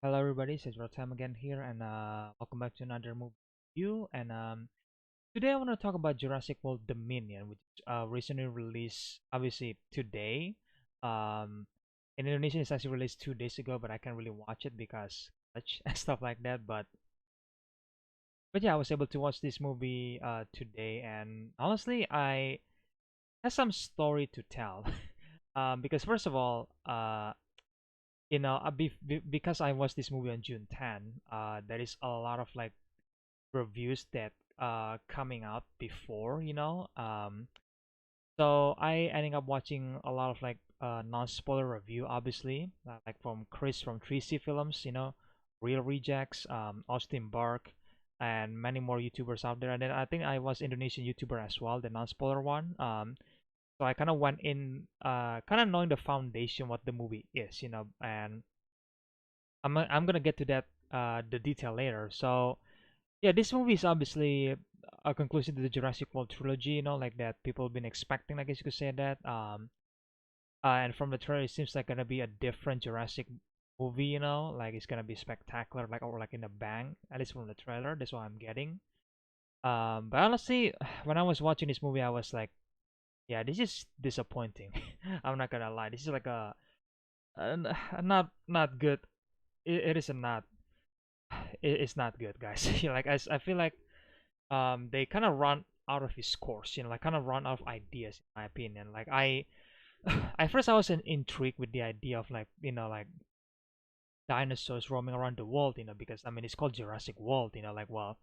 Hello everybody, it's EzraTime again here, and welcome back to another movie review. And today I want to talk about Jurassic World Dominion, which recently released, obviously today. Um, in Indonesia, it's actually released 2 days ago, but I can't really watch it because such and stuff like that. But yeah, I was able to watch this movie today, and honestly, I have some story to tell. Because first of all, because I watched this movie on June 10, there is a lot of like reviews that coming out before, so I ending up watching a lot of like non-spoiler review, obviously, like from Chris from 3C Films, Real Rejects, Austin Bark, and many more YouTubers out there. And then I think I was Indonesian YouTuber as well, the non-spoiler one. So I kind of went in, kind of knowing the foundation what the movie is, and I'm gonna get to that the detail later. So yeah, this movie is obviously a conclusion to the Jurassic World trilogy, like that people have been expecting, I guess you could say that. And from the trailer, it seems like gonna be a different Jurassic movie, like it's gonna be spectacular, like or like in a bang. At least from the trailer, that's what I'm getting. But honestly, when I was watching this movie, I was like, yeah, this is disappointing. I'm not gonna lie, this is like not good. It is a not it's not good, guys. Like I feel like they kind of run out of his course, like kind of run out of ideas, in my opinion. Like at first I was intrigued with the idea of like like dinosaurs roaming around the world, because I mean it's called Jurassic World, like well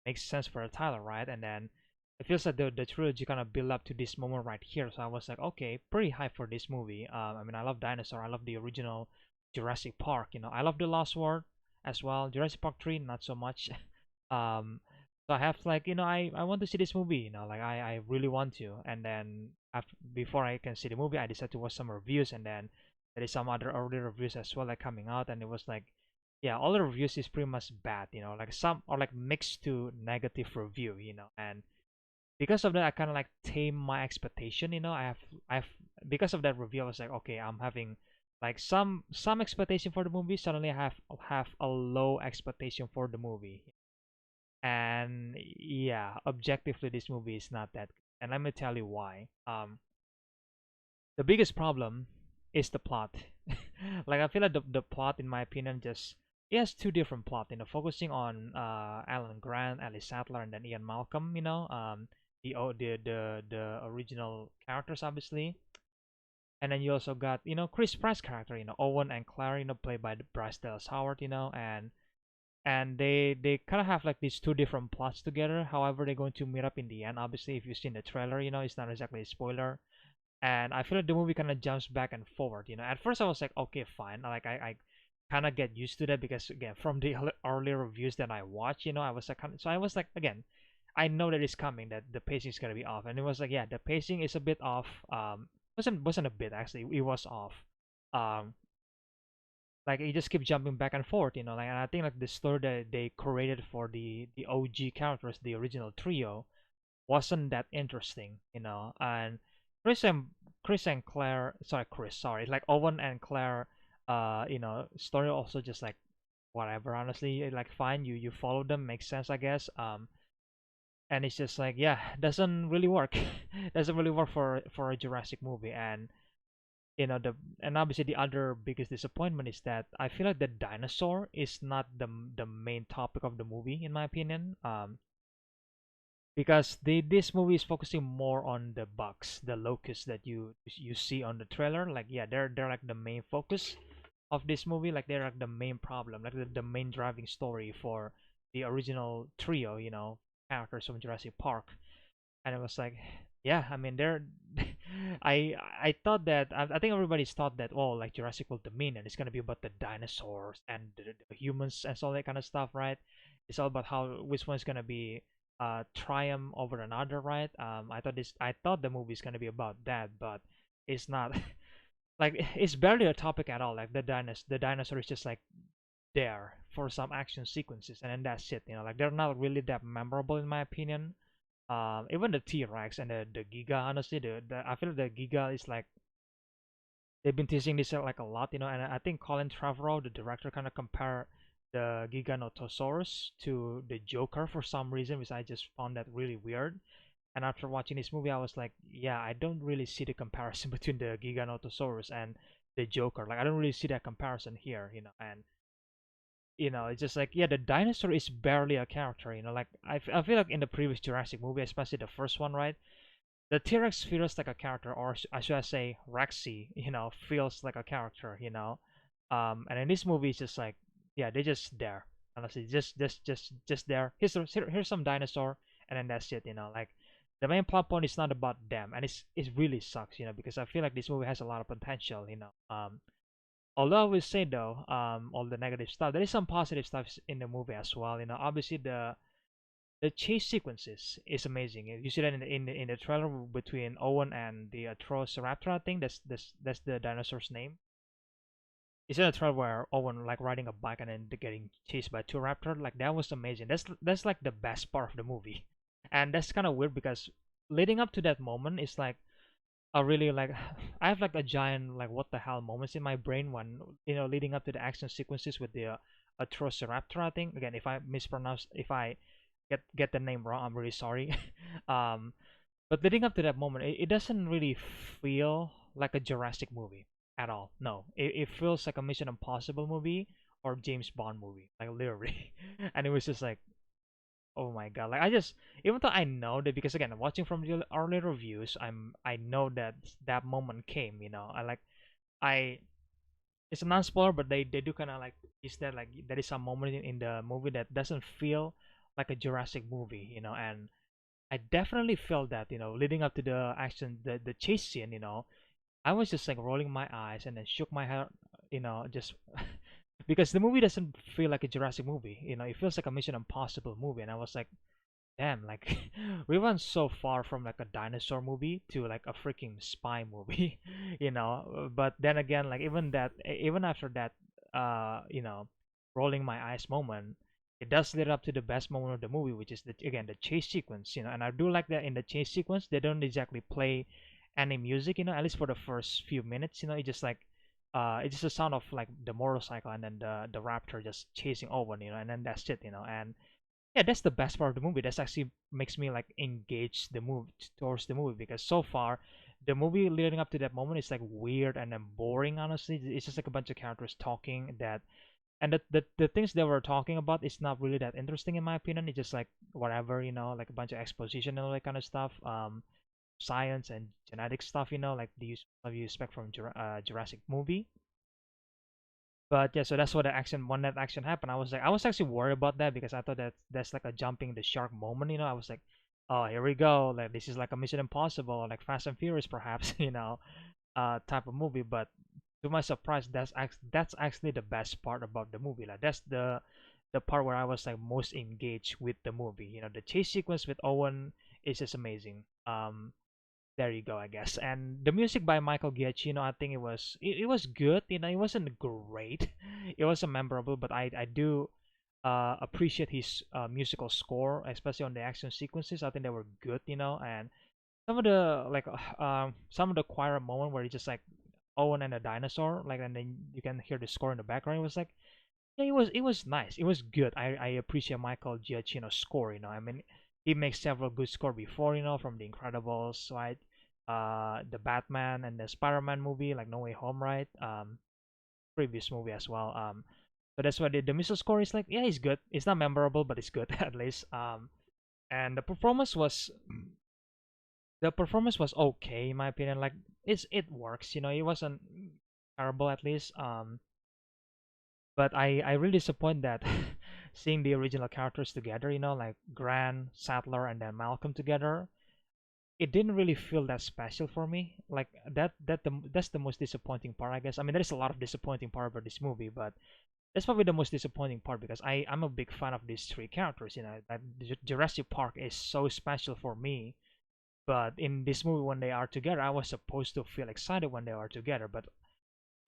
makes sense for a title, right? And then it feels like the trilogy kind of build up to this moment right here. So I was like, okay, pretty high for this movie. I mean I love dinosaur, I love the original Jurassic Park, I love the Lost World as well. Jurassic Park 3 not so much. um so I have like I want to see this movie, like I really want to. And then after, before I can see the movie, I decided to watch some reviews, and then there is some other early reviews as well like coming out, and it was like, yeah, all the reviews is pretty much bad, like some are like mixed to negative review, and because of that I kind of like tame my expectation. I've because of that review I was like, okay, I'm having like some expectation for the movie. Suddenly I have a low expectation for the movie, and yeah, objectively this movie is not that good. And let me tell you why. The biggest problem is the plot. Like I feel like the plot, in my opinion, just it has two different plot. Focusing on Alan Grant, Ellie Sattler, and then Ian Malcolm. The original characters, obviously. And then you also got Chris Pratt's character, Owen and Claire, played by Bryce Dallas Howard, and they kind of have like these two different plots together. However, they're going to meet up in the end. Obviously, if you've seen the trailer, it's not exactly a spoiler. And I feel like the movie kind of jumps back and forward. At first I was like, okay, fine. Like I kind of get used to that because again, from the earlier reviews that I watched, I was like, so I was like, again, I know that it's coming, that the pacing is gonna be off, and it was like, yeah, the pacing is a bit off. Wasn't a bit actually, it was off. Um, like it just keeps jumping back and forth, like, and I think like the story that they created for the OG characters, the original trio, wasn't that interesting, and Chris and Chris and Claire, sorry, Chris, sorry, like Owen and Claire, story also just like whatever. Honestly, like fine, you follow them, makes sense, I guess. And it's just like, yeah, doesn't really work. Doesn't really work for a Jurassic movie. And the and obviously the other biggest disappointment is that I feel like the dinosaur is not the main topic of the movie, in my opinion. Because this movie is focusing more on the bugs, the locusts that you see on the trailer. Like, yeah, they're like the main focus of this movie. Like they're like the main problem, like the main driving story for the original trio, characters from Jurassic Park. And it was like, yeah, I mean they're I thought that I think everybody's thought that, oh, like Jurassic World Dominion, it's gonna be about the dinosaurs and the humans and all that kind of stuff, right? It's all about how which one's gonna be triumph over another, right? I thought the movie's gonna be about that, but it's not. Like it's barely a topic at all. Like the dinosaur is just like there for some action sequences, and then that's it. Like they're not really that memorable in my opinion. Even the T-Rex and the Giga, honestly, the I feel the Giga is like they've been teasing this like a lot, and I think Colin Trevorrow, the director, kind of compare the Giganotosaurus to the Joker for some reason, which I just found that really weird. And after watching this movie, I was like, yeah, I don't really see the comparison between the Giganotosaurus and the Joker. Like, I don't really see that comparison here, and it's just like, yeah, the dinosaur is barely a character, like I feel like in the previous Jurassic movie, especially the first one, right? The T-Rex feels like a character, or should I say, Rexy, feels like a character, and in this movie, it's just like, yeah, they're just there. Honestly, just there. Here's some dinosaur, and then that's it, Like the main plot point is not about them, and it really sucks, because I feel like this movie has a lot of potential, Although I will say though, all the negative stuff, there is some positive stuff in the movie as well. Obviously the chase sequences is amazing. You see that in the trailer between Owen and the Atrociraptor. I think that's the dinosaur's name. You see the trailer where Owen like riding a bike and then getting chased by two raptor. Like that was amazing. That's like the best part of the movie, and that's kind of weird because leading up to that moment is like a really like I have like a giant like what the hell moments in my brain when leading up to the action sequences with the Atrociraptor. I think again if I get the name wrong, I'm really sorry. um, but leading up to that moment, it doesn't really feel like a Jurassic movie at all. No, it feels like a Mission Impossible movie or James Bond movie, like literally. And it was just like, oh my god, like I just even though I know that because again, watching from the early reviews, I know that that moment came. I it's a non-spoiler, but they do kind of like is that like there is some moment in the movie that doesn't feel like a Jurassic movie, and I definitely felt that, leading up to the action, the chase scene, I was just like rolling my eyes and then shook my head, just because the movie doesn't feel like a Jurassic movie, it feels like a Mission Impossible movie, and I was like, damn, like we went so far from like a dinosaur movie to like a freaking spy movie, But then again, like even after that, rolling my eyes moment, it does lead up to the best moment of the movie, which is the chase sequence, And I do like that in the chase sequence, they don't exactly play any music, at least for the first few minutes, It's just like, it's just the sound of like the motorcycle and then the raptor just chasing Owen, and then that's it, and yeah, that's the best part of the movie. That's actually makes me like engage the move towards the movie because so far the movie leading up to that moment is like weird and then boring. Honestly, it's just like a bunch of characters talking and the things they were talking about is not really that interesting in my opinion. It's just like whatever, like a bunch of exposition and all that kind of stuff. Science and genetic stuff, like the stuff you expect from Jurassic movie. But yeah, so that's what the action when that action happened. I was actually worried about that because I thought that that's like a jumping the shark moment. I was like, oh, here we go. Like this is like a Mission Impossible, or like Fast and Furious, perhaps. Type of movie. But to my surprise, that's actually the best part about the movie. Like that's the part where I was like most engaged with the movie. The chase sequence with Owen is just amazing. There you go, I guess. And the music by Michael Giacchino, I think it was good. It wasn't great. It wasn't memorable, but I do appreciate his musical score, especially on the action sequences. I think they were good, and some of the like some of the choir moment where it's just like Owen and a dinosaur, like, and then you can hear the score in the background. It was like, yeah, it was nice. It was good. I appreciate Michael Giacchino's score. I mean, he makes several good score before. From The Incredibles, right? The Batman and the Spider-Man movie, like No Way Home, right? Previous movie as well. So that's why the musical score is like, yeah, it's good. It's not memorable, but it's good at least. And the performance was okay in my opinion. Like it works. It wasn't terrible at least. But I really disappointed that seeing the original characters together, like Grant, Sattler, and then Malcolm together, it didn't really feel that special for me. Like that's the most disappointing part, I guess. I mean, there's a lot of disappointing part about this movie, but that's probably the most disappointing part because I'm a big fan of these three characters. That Jurassic Park is so special for me. But in this movie, when they are together, I was supposed to feel excited when they are together, but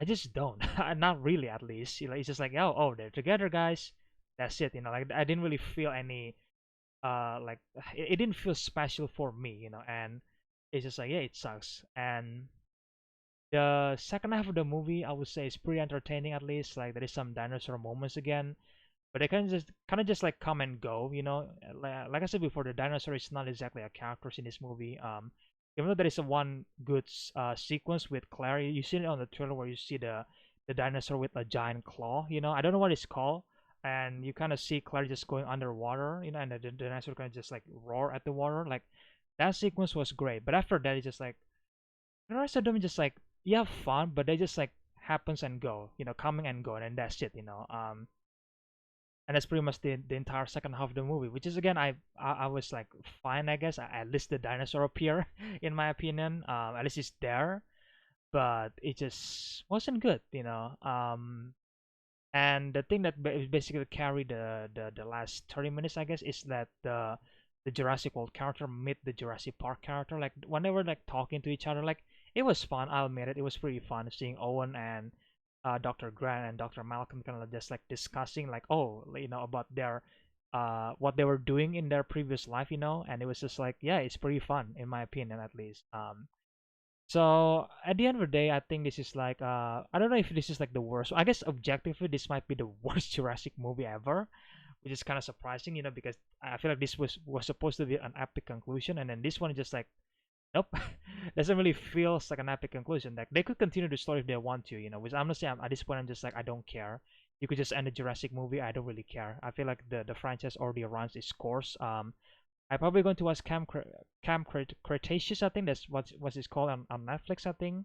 I just don't. Not really, at least. It's just like, oh, they're together, guys. That's it. Like I didn't really feel any like it didn't feel special for me. And it's just like, yeah, it sucks. And The second half of the movie, I would say, is pretty entertaining. At least, like there is some dinosaur moments again, but they kind of just like come and go. Like I said before, the dinosaur is not exactly a character in this movie. Even though there is a one good sequence with Claire, you see it on the trailer where you see the dinosaur with a giant claw. I don't know what it's called, and you kind of see Claire just going underwater. And the dinosaur kind of just like roar at the water. Like that sequence was great, but after that, it's just like the rest of them just like you have fun, but they just like happens and go. Coming and going, and that's it. And that's pretty much the entire second half of the movie, which is again I was like fine, I guess. At least the dinosaur appear in my opinion. At least it's there, but it just wasn't good. And the thing that basically carried the last 30 minutes, I guess, is that the Jurassic World character meet the Jurassic Park character. Like when they were like talking to each other, like it was fun. I'll admit it. It was pretty fun seeing Owen and Dr. Grant and Dr. Malcolm kind of just like discussing like, oh, about their what they were doing in their previous life. And it was just like, yeah, it's pretty fun in my opinion, at least. So at the end of the day, I think this is like I don't know if this is like the worst. I guess objectively, this might be the worst Jurassic movie ever, which is kind of surprising, because I feel like this was supposed to be an epic conclusion, and then this one is just like, nope, doesn't really feel like an epic conclusion. Like they could continue the story if they want to, which I'm gonna say at this point I'm just like I don't care. You could just end the Jurassic movie. I don't really care. I feel like the franchise already runs its course. I'm probably going to watch Cretaceous. I think that's what's it's called on Netflix. I think.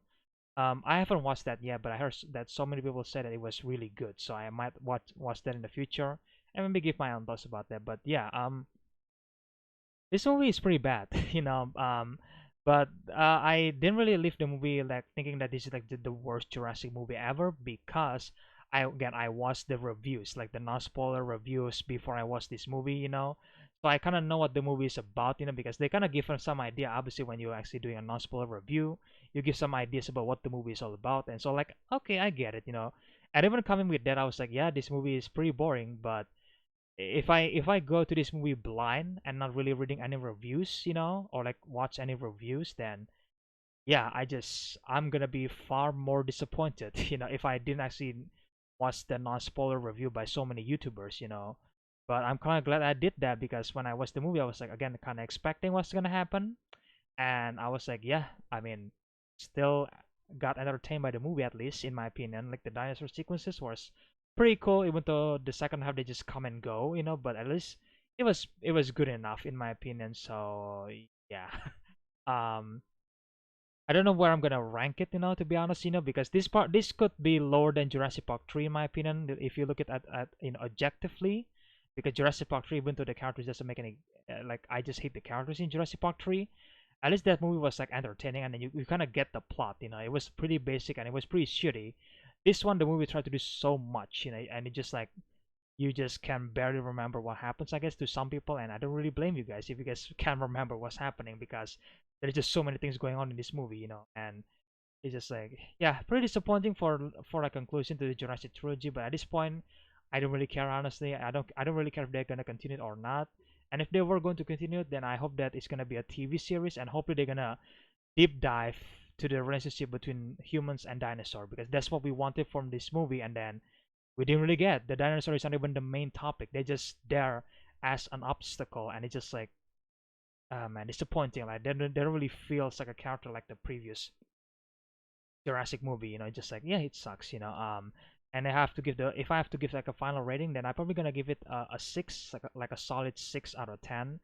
I haven't watched that yet, but I heard that so many people said that it was really good, so I might watch that in the future and maybe give my own thoughts about that. But yeah, this movie is pretty bad, but I didn't really leave the movie like thinking that this is like the worst Jurassic movie ever because I watched the reviews, like the non-spoiler reviews before I watched this movie. So I kind of know what the movie is about, because they kind of give us some idea. Obviously, when you're actually doing a non-spoiler review, you give some ideas about what the movie is all about, and so like, okay, I get it. And even coming with that, I was like, yeah, this movie is pretty boring, but if I go to this movie blind and not really reading any reviews, or like watch any reviews, then yeah, I'm gonna be far more disappointed, if I didn't actually watch the non-spoiler review by so many YouTubers. But I'm kind of glad I did that because when I watched the movie, I was like again kind of expecting what's gonna happen, and I was like, yeah, I mean, still got entertained by the movie at least in my opinion. Like the dinosaur sequences was pretty cool, even though the second half they just come and go. But at least it was good enough in my opinion. So yeah, um, I don't know where I'm gonna rank it, to be honest, because this could be lower than Jurassic Park 3 in my opinion if you look at objectively, because Jurassic Park 3, even though the characters doesn't make any like I just hate the characters in Jurassic Park 3. At least that movie was like entertaining, and then you kind of get the plot. It was pretty basic and it was pretty shitty. This one, the movie tried to do so much, and it just like you just can barely remember what happens, I guess, to some people, and I don't really blame you guys if you guys can't remember what's happening because there's just so many things going on in this movie, and it's just like, yeah, pretty disappointing for a conclusion to the Jurassic trilogy. But at this point, I don't really care, honestly. I don't really care if they're gonna continue it or not. And if they were going to continue it, then I hope that it's gonna be a TV series, and hopefully they're gonna deep dive to the relationship between humans and dinosaur, because that's what we wanted from this movie. And then we didn't really get the dinosaur is not even the main topic. They're just there as an obstacle, and it's just like, man, disappointing. Like they don't really feels like a character like the previous Jurassic movie. Just like, yeah, it sucks. And I have to give if I have to give like a final rating, then I'm probably gonna give it a 6, like a solid 6 out of 10.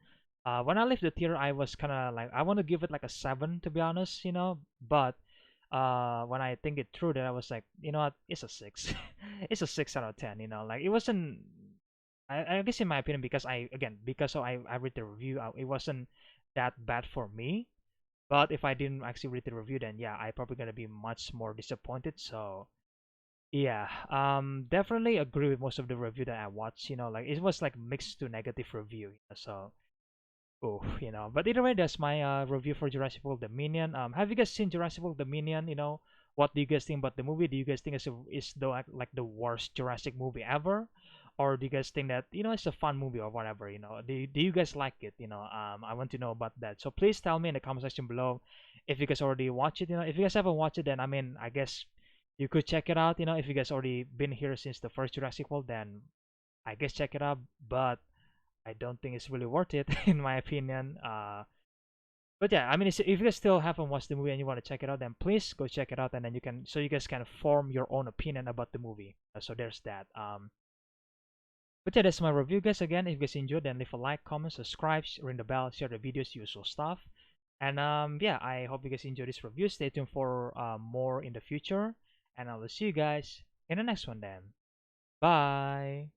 When I left the theater, I was kind of like I want to give it like a 7, to be honest. But when I think it through, that I was like, you know what, it's a 6. It's a 6 out of 10. Like it wasn't. I guess in my opinion, because I read the review, it wasn't that bad for me. But if I didn't actually read the review, then yeah, I probably gonna be much more disappointed. So yeah, definitely agree with most of the review that I watched. Like it was like mixed to negative review. So oh, But either way, that's my review for Jurassic World Dominion. Have you guys seen Jurassic World Dominion? What do you guys think about the movie? Do you guys think is the like the worst Jurassic movie ever, or do you guys think that it's a fun movie or whatever? Do you guys like it? I want to know about that. So please tell me in the comment section below if you guys already watch it. If you guys haven't watched it, then I mean, I guess you could check it out. If you guys already been here since the first Jurassic World, then I guess check it out. But I don't think it's really worth it in my opinion. But yeah, I mean, if you guys still haven't watched the movie and you want to check it out, then please go check it out, and then you guys can form your own opinion about the movie. So there's that. But yeah, that's my review, guys. Again, if you guys enjoyed, then leave a like, comment, subscribe, ring the bell, share the videos, usual stuff. And yeah, I hope you guys enjoy this review. Stay tuned for more in the future, and I will see you guys in the next one then. Bye.